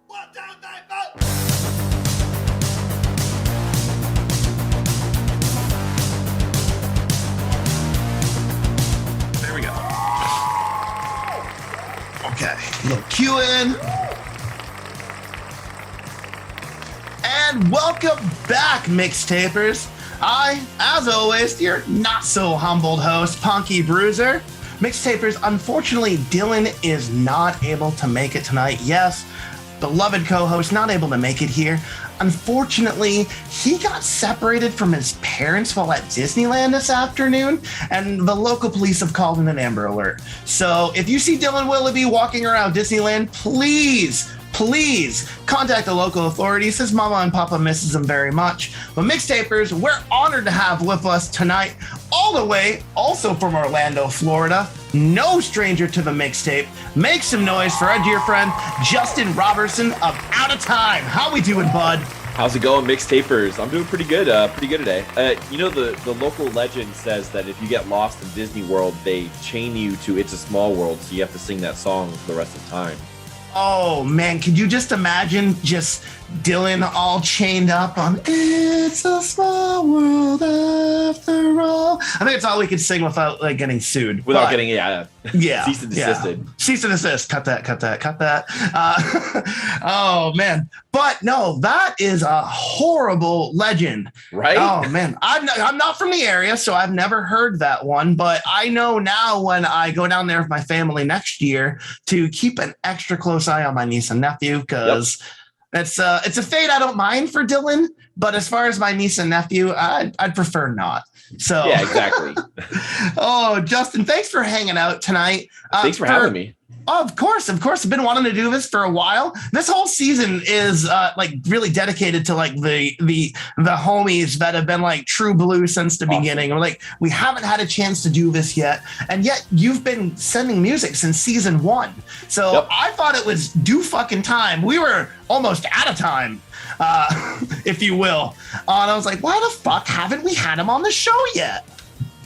1, 2, 3, 4. There we go. Okay, a little cue in. And welcome back, MixTapers. I, as always, your not so humbled host, Punky Bruiser. MixTapers, unfortunately, Dylan is not able to make it tonight. Yes, beloved co-host, not able to make it here. Unfortunately, he got separated from his parents while at Disneyland this afternoon, and the local police have called in an Amber Alert. So if you see Dylan Willoughby walking around Disneyland, please contact the local authorities. His mama and papa misses him very much. But MixTapers, we're honored to have with us tonight, all the way also from Orlando, Florida, no stranger to the mixtape. Make some noise for our dear friend Justin Robertson of Outatime. How we doing, bud? How's it going, MixTapers? I'm doing pretty good today. The local legend says that if you get lost in Disney World, they chain you to It's a Small World, so you have to sing that song for the rest of the time. Oh man, could you just imagine just Dylan all chained up on It's a Small World After All? I think it's all we could sing without like getting sued. Without getting cease and desisted. Yeah. Cease and desist. Cut that. Oh man. But no, that is a horrible legend. Right? Oh man. I'm not from the area, so I've never heard that one, but I know now when I go down there with my family next year to keep an extra close eye on my niece and nephew, because it's a fate I don't mind for Dylan, but as far as my niece and nephew, I'd prefer not. So yeah, exactly. Oh, Justin, thanks for hanging out tonight. Thanks for having me. Oh, of course. I've been wanting to do this for a while. This whole season is like really dedicated to like the homies that have been like true blue since the beginning. We're like, we haven't had a chance to do this yet, and yet you've been sending music since season 1. So I thought it was due fucking time. We were almost out of time, if you will. And I was like, why the fuck haven't we had him on the show yet?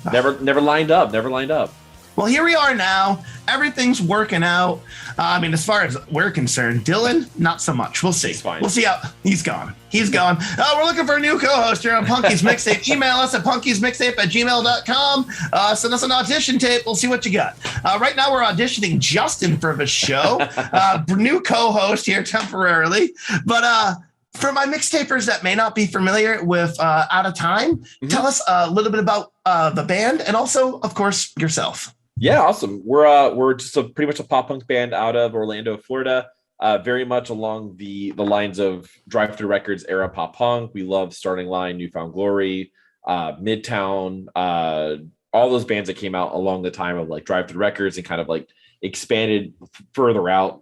Never lined up. Well, here we are now. Everything's working out. I mean, as far as we're concerned, Dylan, not so much. We'll see. He's fine. We'll see how he's gone. We're looking for a new co-host here on Punky's Mixtape. Email us at punkysmixtape@gmail.com. Send us an audition tape. We'll see what you got. Right now, we're auditioning Justin for the show. New co-host here temporarily. But for my mixtapers that may not be familiar with Outatime, tell us a little bit about the band and also, of course, yourself. Yeah, awesome. We're just pretty much a pop punk band out of Orlando, Florida. Very much along the lines of Drive Thru Records era pop punk. We love Starting Line, Newfound Glory, Midtown, all those bands that came out along the time of like Drive Thru Records and kind of like expanded further out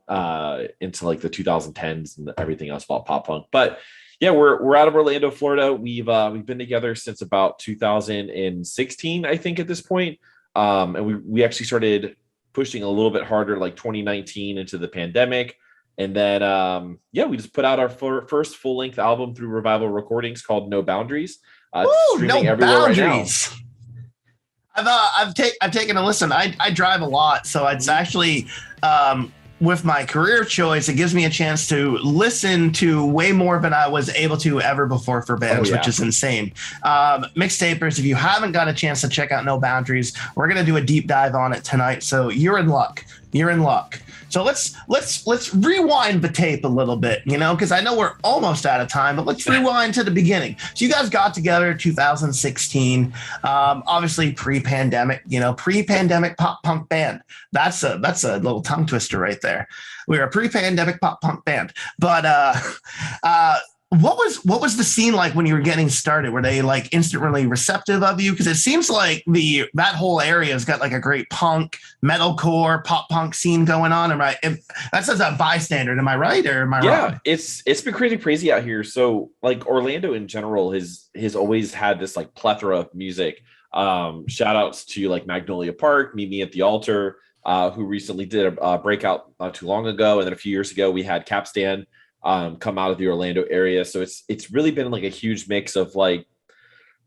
into like the 2010s and everything else about pop punk. But yeah, we're out of Orlando, Florida. We've been together since about 2016, I think, at this point. And we actually started pushing a little bit harder like 2019 into the pandemic. And then, we just put out our first full-length album through Revival Recordings called No Boundaries. Streaming No everywhere Boundaries. right I've taken a listen. I drive a lot, so it's actually with my career choice, it gives me a chance to listen to way more than I was able to ever before for bands, which is insane. Mixtapers, if you haven't got a chance to check out No Boundaries, we're gonna do a deep dive on it tonight. So you're in luck. So let's rewind the tape a little bit, because I know we're almost out of time, but let's rewind to the beginning. So you guys got together 2016, obviously pre-pandemic, pre-pandemic pop punk band. That's a little tongue twister right there. We were a pre-pandemic pop punk band, but what was the scene like when you were getting started? Were they like instantly receptive of you? Because it seems like that whole area has got like a great punk, metalcore, pop punk scene going on. That's as a bystander. Am I right or am I wrong? Yeah, it's been crazy out here. So like Orlando in general has always had this like plethora of music. Shout outs to like Magnolia Park, Meet Me at the Altar, who recently did a breakout not too long ago, and then a few years ago we had Capstan come out of the Orlando area. So it's really been like a huge mix of like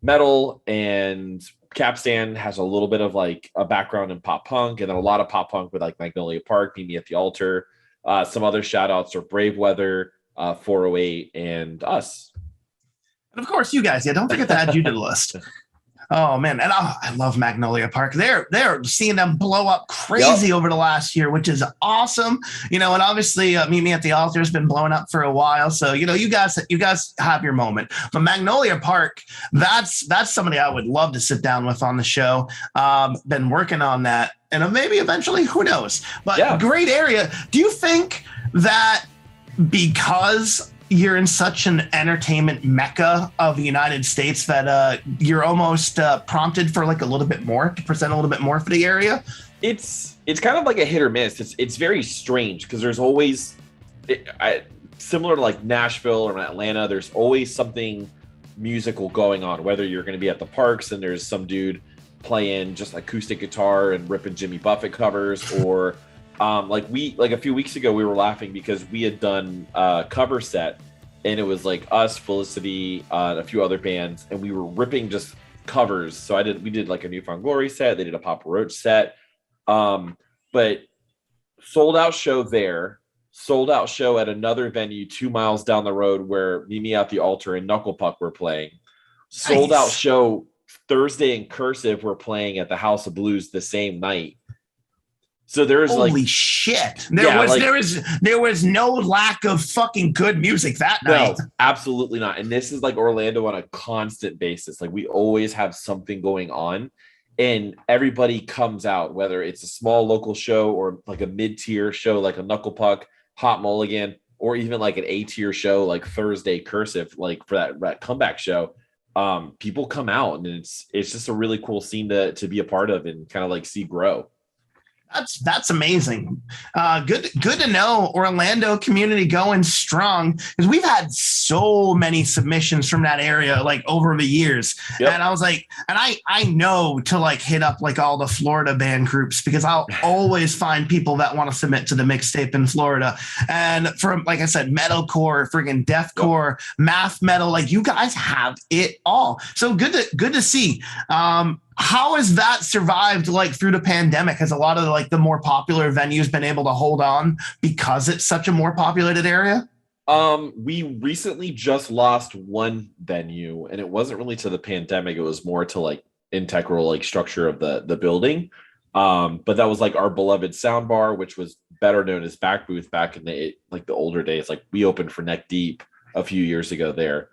metal, and Capstan has a little bit of like a background in pop punk, and then a lot of pop punk with like Magnolia Park, Meet Me at the Altar. Some other shout outs are Brave Weather, 408, and us. And of course, you guys. Yeah, don't forget to add you to the list. Oh man, and I love Magnolia Park. They're seeing them blow up crazy over the last year, which is awesome. And obviously, Meet Me at the Altar has been blowing up for a while. So you guys have your moment. But Magnolia Park, that's somebody I would love to sit down with on the show. Been working on that, and maybe eventually, who knows? But great area. Do you think that because you're in such an entertainment mecca of the United States that you're almost prompted for like a little bit more to present a little bit more for the area? It's kind of like a hit or miss. It's very strange because there's always similar to like Nashville or Atlanta. There's always something musical going on, whether you're going to be at the parks and there's some dude playing just acoustic guitar and ripping Jimmy Buffett covers, or like a few weeks ago we were laughing because we had done a cover set and it was like us, Felicity, a few other bands, and we were ripping just covers. So we did like a New Found Glory set, they did a Papa Roach set, but sold out show there, sold out show at another venue 2 miles down the road where Meet Me at the Altar and Knuckle Puck were playing. Sold out show Thursday in Cursive were playing at the House of Blues the same night. So there was holy shit. There was no lack of fucking good music that night. No, absolutely not. And this is like Orlando on a constant basis. Like we always have something going on and everybody comes out, whether it's a small local show or like a mid-tier show, like a Knuckle Puck, Hot Mulligan, or even like an A-tier show, like Thursday Cursive, like for that comeback show. People come out and it's just a really cool scene to be a part of and kind of like see grow. That's amazing. Good to know. Orlando community going strong, because we've had so many submissions from that area like over the years. Yep. And I was like, and I know to like hit up like all the Florida band groups, because I'll always find people that want to submit to the mixtape in Florida. And from, like I said, metalcore, friggin' deathcore, math metal, like you guys have it all. So good to see. How has that survived like through the pandemic? Has a lot of like the more popular venues been able to hold on because it's such a more populated area? We recently just lost one venue, and it wasn't really to the pandemic. It was more to like integral like structure of the building. But that was like our beloved Soundbar, which was better known as Back Booth back in the older days. Like we opened for Neck Deep a few years ago there.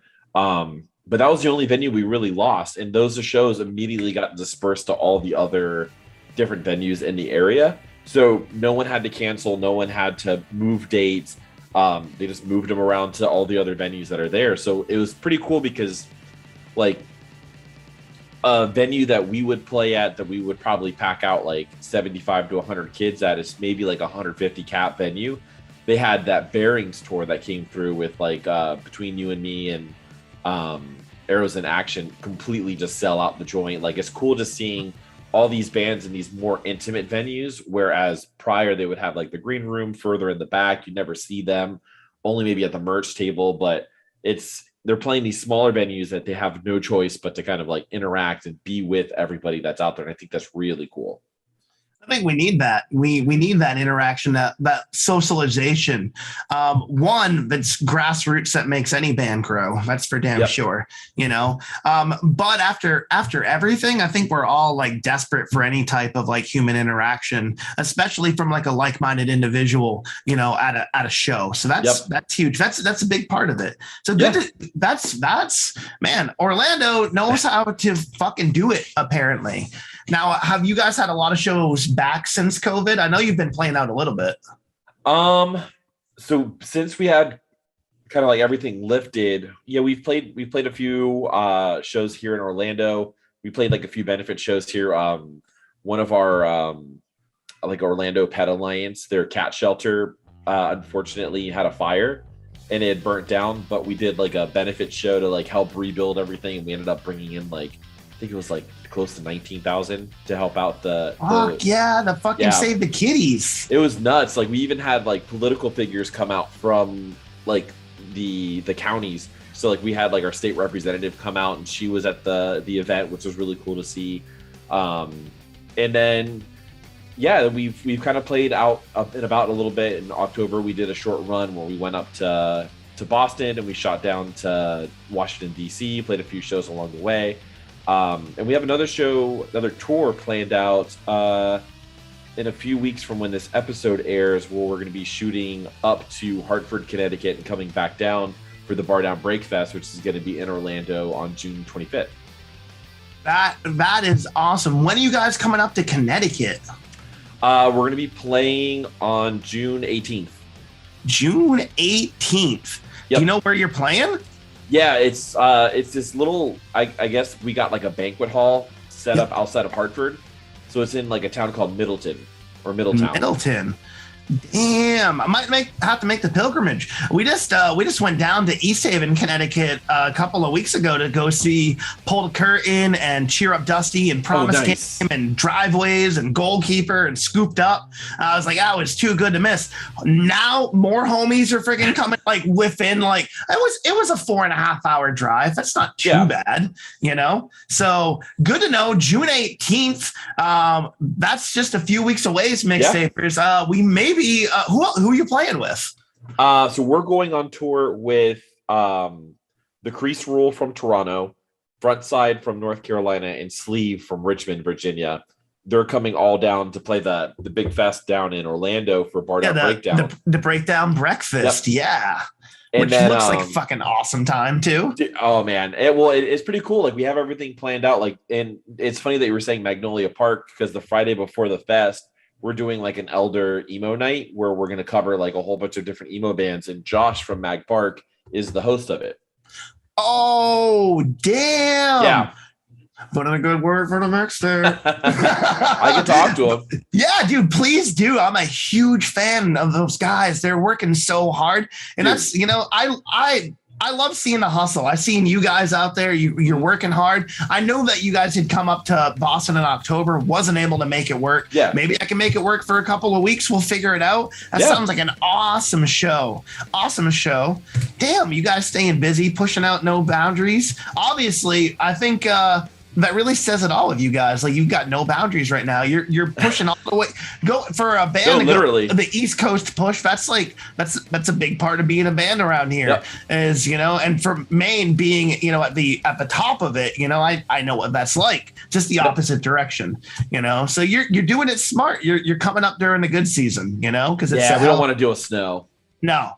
But that was the only venue we really lost. And those shows immediately got dispersed to all the other different venues in the area. So no one had to cancel. No one had to move dates. They just moved them around to all the other venues that are there. So it was pretty cool because like a venue that we would play at that we would probably pack out like 75 to 100 kids at is maybe like 150 cap venue. They had that Bearings tour that came through with like Between You and Me and Arrows in Action completely just sell out the joint. Like it's cool just seeing all these bands in these more intimate venues, whereas prior they would have like the green room further in the back. You never see them, only maybe at the merch table, but they're playing these smaller venues that they have no choice but to kind of like interact and be with everybody that's out there. And I think that's really cool. I think we need that. We need that interaction, that socialization. One that's grassroots that makes any band grow. That's for damn sure. But after everything, I think we're all like desperate for any type of like human interaction, especially from like a like-minded individual, at a show. So that's huge. That's a big part of it. So good. That's man. Orlando knows how to fucking do it. Apparently. Now, have you guys had a lot of shows back since COVID? I know you've been playing out a little bit. So since we had kind of like everything lifted, we've played a few shows here in Orlando. We played like a few benefit shows here. One of our like Orlando Pet Alliance, their cat shelter, unfortunately had a fire and it had burnt down, but we did like a benefit show to like help rebuild everything, and we ended up bringing in like, I think it was like close to 19,000 to help out the Save the Kitties. It was nuts. Like we even had like political figures come out from like the counties. So like we had like our state representative come out, and she was at the event, which was really cool to see. And then Yeah, we've kind of played out up and about a little bit. In October, we did a short run where we went up to Boston and we shot down to Washington D.C. Played a few shows along the way, and we have another tour planned out in a few weeks from when this episode airs, where we're going to be shooting up to Hartford, Connecticut, and coming back down for the Bar Down Break Fest, which is going to be in Orlando on June 25th. That is awesome. When are you guys coming up to Connecticut? We're going to be playing on June 18th. June 18th. Yep. Do you know where you're playing? Yeah, it's this little, I guess we got like a banquet hall set up outside of Hartford. So it's in like a town called Middletown. Middleton. Damn, I might have to make the pilgrimage. We just went down to East Haven, Connecticut a couple of weeks ago to go see Pull the Curtain and Cheer Up Dusty and Promise Game and Driveways and Goalkeeper and Scooped Up. I was like, that was too good to miss. Now more homies are freaking coming like within like it was a 4.5 hour drive. That's not too bad, you know? So good to know. June 18th. That's just a few weeks away, MixTapers. We maybe who are you playing with? So we're going on tour with the Crease Rule from Toronto, Frontside from North Carolina, and Sleeve from Richmond, Virginia. They're coming all down to play the big fest down in Orlando for Bar Down Breakdown. The Breakdown Breakfast, yeah. And which then, looks like a fucking awesome time too. Oh man, it's pretty cool. Like we have everything planned out. Like, and it's funny that you were saying Magnolia Park, because the Friday before the fest, we're doing like an elder emo night where we're going to cover like a whole bunch of different emo bands, and Josh from Mag Park is the host of it. Oh, damn. Yeah. Put in a good word for the MixTape. I can talk to him. Yeah, dude, please do. I'm a huge fan of those guys. They're working so hard. And that's, you know, I love seeing the hustle. I've seen you guys out there. You're working hard. I know that you guys had come up to Boston in October, wasn't able to make it work. Yeah. Maybe I can make it work for a couple of weeks. We'll figure it out. That sounds like an awesome show. Awesome show. Damn, you guys staying busy, pushing out no boundaries. Obviously, I think that really says it all of you guys. Like, you've got no boundaries right now. You're pushing all the way. Go for a band. Literally, the East Coast push. That's a big part of being a band around here. Yep. Is, you know, and for Maine being, you know, at the top of it, you know, I know what that's like. Just the opposite direction, you know. So you're doing it smart. You're coming up during the good season, you know, because we don't want to deal with snow. No,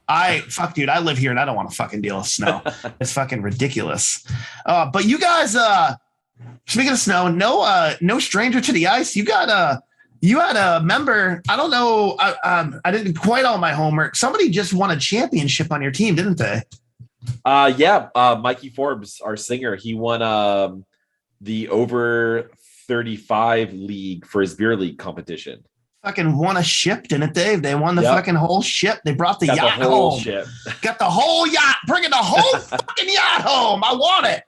dude, I live here and I don't want to fucking deal with snow. It's fucking ridiculous. But you guys, speaking of snow, no stranger to the ice. You had a member. I don't know. I didn't quite all my homework. Somebody just won a championship on your team, didn't they? Mikey Forbes, our singer, he won the over 35 league for his beer league competition. Fucking won a ship, didn't they? They won the fucking whole ship. They brought the yacht home. Got the whole yacht. Bringing the whole fucking yacht home. I want it.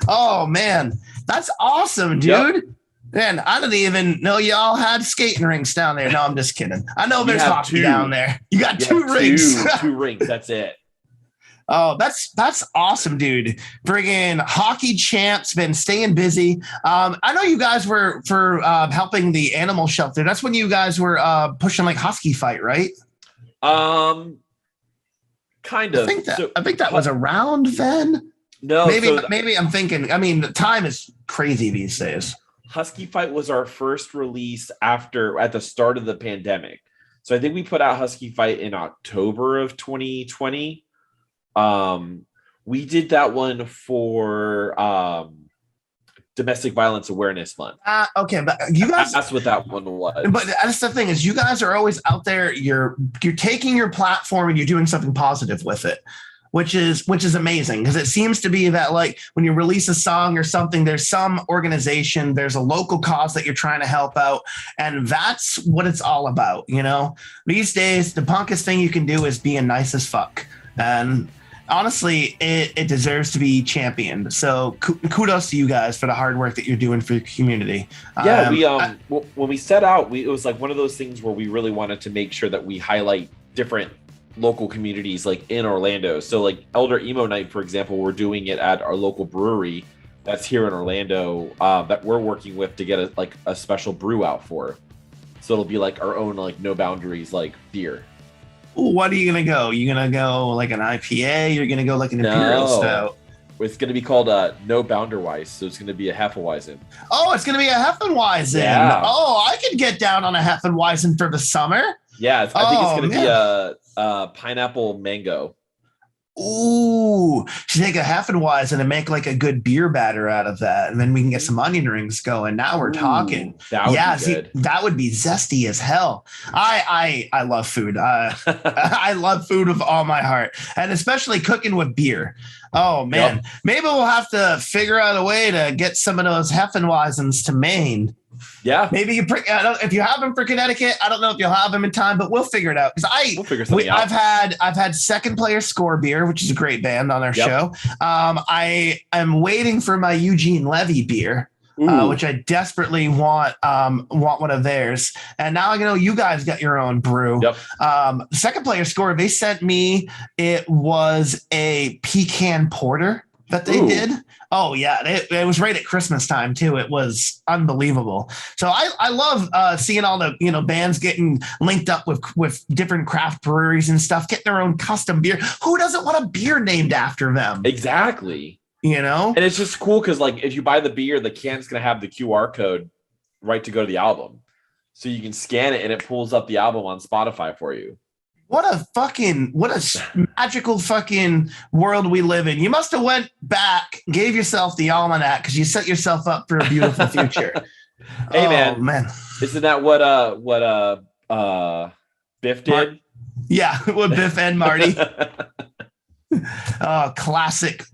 Oh man. That's awesome, dude. Yep. Man, I didn't even know y'all had skating rinks down there. No, I'm just kidding. I know there's hockey down there. You got two rinks. Two rinks. That's it. Oh, that's awesome, dude. Friggin' hockey champs, been staying busy. I know you guys were for helping the animal shelter. That's when you guys were pushing like Husky Fight, right? Kind of. I think that was around then. No, maybe I'm thinking. I mean, the time is crazy these days. Husky Fight was our first release at the start of the pandemic. So I think we put out Husky Fight in October of 2020. We did that one for Domestic Violence Awareness Month. Okay, but you guys, that's what that one was. But that's the thing, is you guys are always out there. You're taking your platform and you're doing something positive with it. Which is amazing, because it seems to be that, like, when you release a song or something, there's some organization, there's a local cause that you're trying to help out. And that's what it's all about. You know, these days, the punkest thing you can do is being nice as fuck. And honestly, it deserves to be championed. So kudos to you guys for the hard work that you're doing for your community. Yeah, when we set out, it was like one of those things where we really wanted to make sure that we highlight different local communities like in Orlando. So like Elder Emo Night, for example, we're doing it at our local brewery that's here in Orlando, that we're working with to get a special brew out for. So it'll be like our own like no boundaries like beer. What are you gonna go? You gonna go like an IPA? You're gonna go like an Imperial Stout? It's gonna be called No Bounderweiss, so it's gonna be a Hefeweizen. Oh, it's gonna be a Hefeweizen. Yeah. Oh, I could get down on a Hefeweizen for the summer. Yeah, I think it's gonna be a pineapple mango. Ooh, should take a Hefeweizen and make like a good beer batter out of that, and then we can get some onion rings going. Now we're talking. That would be good. That would be zesty as hell. I love food. I love food with all my heart, and especially cooking with beer. Oh man, yep. Maybe we'll have to figure out a way to get some of those Hefeweizens to Maine. Yeah, maybe if you have them for Connecticut, I don't know if you'll have them in time, but we'll figure it out. Because I've had Second Player Score beer, which is a great band on our show. I am waiting for my Eugene Levy beer, which I desperately want one of theirs. And now I know you guys got your own brew. Yep. Second Player Score, they sent me. It was a pecan porter that they did. Oh yeah, it was right at Christmas time too. It was unbelievable. So I love seeing all the bands getting linked up with different craft breweries and stuff, getting their own custom beer. Who doesn't want a beer named after them? Exactly. And it's just cool because like if you buy the beer, the can's gonna have the QR code right to go to the album, so you can scan it and it pulls up the album on Spotify for you. What a magical fucking world we live in. You must have went back, gave yourself the almanac because you set yourself up for a beautiful future. Hey man. Isn't that what Biff did? Yeah, what Biff and Marty. Classic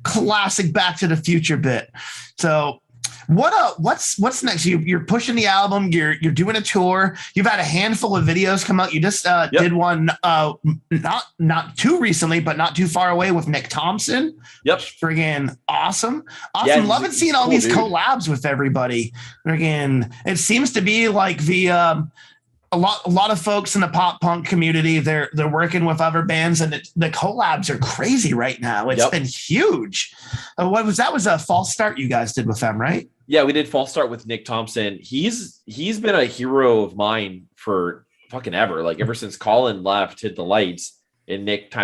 Back to the Future bit. So what's next? You're pushing the album. You're doing a tour. You've had a handful of videos come out. You just did one not too recently, but not too far away with Nick Thompson. Yep, friggin' awesome. Yeah, loving seeing all these collabs with everybody. Friggin', it seems to be like a lot of folks in the pop punk community. They're working with other bands, and the collabs are crazy right now. It's been huge. That was a false start you guys did with them, right? Yeah, we did false start with Nick Thompson. He's been a hero of mine for fucking ever. Like ever since Colin left, Hit the Lights, and Nick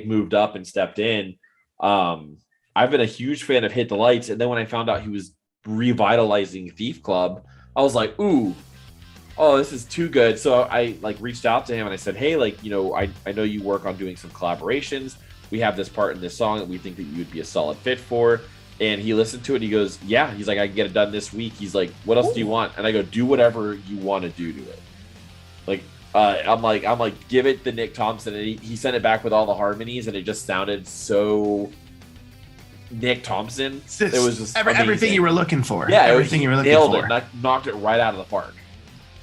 moved up and stepped in. I've been a huge fan of Hit the Lights, and then when I found out he was revitalizing Thief Club, I was like, ooh. Oh, this is too good. So I reached out to him and I said, hey, I know you work on doing some collaborations. We have this part in this song that we think that you would be a solid fit for. And he listened to it. And he goes, yeah. He's like, I can get it done this week. He's like, what else do you want? And I go, do whatever you want to do to it. I'm like, give it the Nick Thompson. And he sent it back with all the harmonies, and it just sounded so Nick Thompson. It was just everything you were looking for. Yeah, everything you were looking for. Knocked it right out of the park.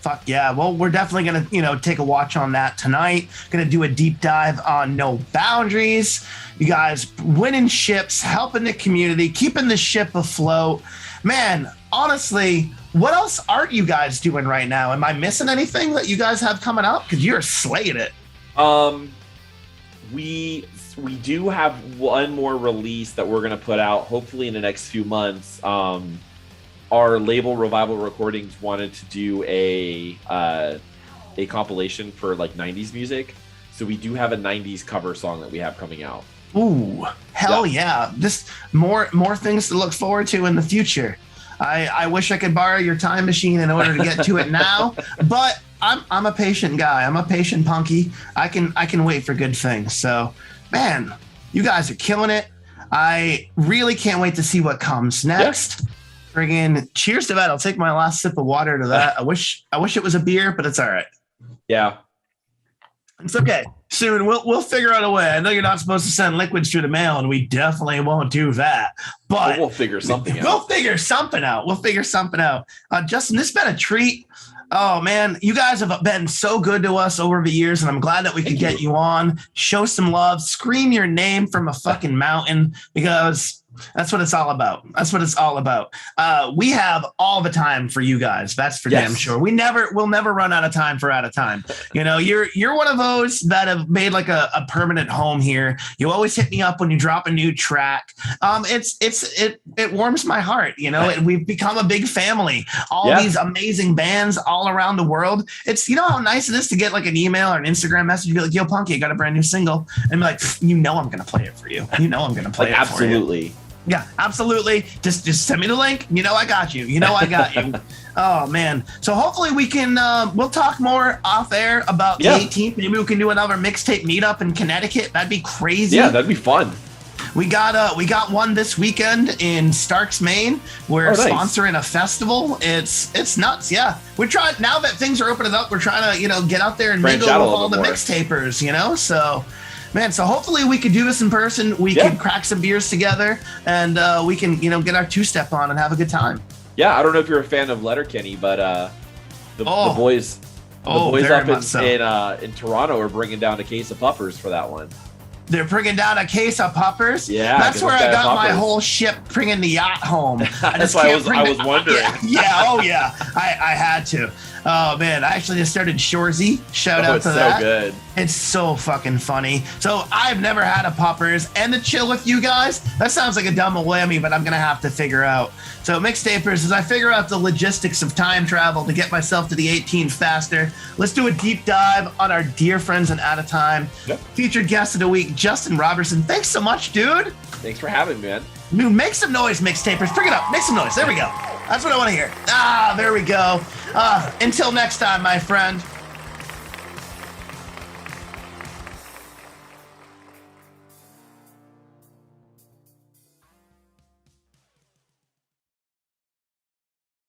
Fuck yeah. Well, we're definitely going to, take a watch on that tonight. Going to do a deep dive on No Boundaries. You guys winning ships, helping the community, keeping the ship afloat. Man, honestly, what else aren't you guys doing right now? Am I missing anything that you guys have coming up? Because you're slaying it. We do have one more release that we're going to put out hopefully in the next few months. Our label Revival Recordings wanted to do a compilation for 90s music. So we do have a 90s cover song that we have coming out. Ooh, hell yeah. Just more things to look forward to in the future. I wish I could borrow your time machine in order to get to it now, but I'm a patient guy. I'm a patient punky. I can wait for good things. So, man, you guys are killing it. I really can't wait to see what comes next. Yeah. Friggin' cheers to that. I'll take my last sip of water to that. I wish it was a beer, but it's all right. Yeah. It's okay. Soon we'll figure out a way. I know you're not supposed to send liquids through the mail, and we definitely won't do that. But we'll figure something out. We'll figure something out. Justin, this has been a treat. Oh man, you guys have been so good to us over the years, and I'm glad that we could get you on, show some love, scream your name from a fucking mountain, because That's what it's all about. That's what it's all about. We have all the time for you guys. That's for damn sure. We'll never run out of time for Out of Time. You know, you're one of those that have made like a permanent home here. You always hit me up when you drop a new track. It warms my heart. You know, we've become a big family. All these amazing bands all around the world. It's, you know how nice it is to get like an email or an Instagram message, be like, "Yo, Punky, I got a brand new single," and be like, "You know, I'm gonna play it for you. You know, I'm gonna play it for you." Absolutely. Yeah, absolutely. Just send me the link. You know, I got you. You know, I got you. Oh man. So hopefully we can, we'll talk more off air about the 18th. Maybe we can do another mixtape meetup in Connecticut. That'd be crazy. Yeah, that'd be fun. We got one this weekend in Starks, Maine. We're sponsoring a festival. It's nuts. Yeah, we're trying, now that things are opening up, we're trying to, you know, get out there and mingle with all the mixtapers, you know. So man, so hopefully we could do this in person. We can crack some beers together, and we can, you know, get our two-step on and have a good time. Yeah, I don't know if you're a fan of Letterkenny, but the boys up in Toronto are bringing down a case of puppers for that one. They're bringing down a case of puppers. Yeah, that's where I got my whole ship bringing the yacht home. That's why I was wondering. I had to. Oh man, I actually just started Shoresy. Shout out to that. It's so good. It's so fucking funny. So I've never had a puppers, and to chill with you guys, that sounds like a double whammy, but I'm gonna have to figure out. So mixtapers, as I figure out the logistics of time travel to get myself to the 18th faster, let's do a deep dive on our dear friends in Out of Time. Yep. Featured guest of the week, Justin Robertson. Thanks so much, dude. Thanks for having me, man. Dude, make some noise, mixtapers. Bring it up. Make some noise. There we go. That's what I want to hear. There we go. Until next time, my friend.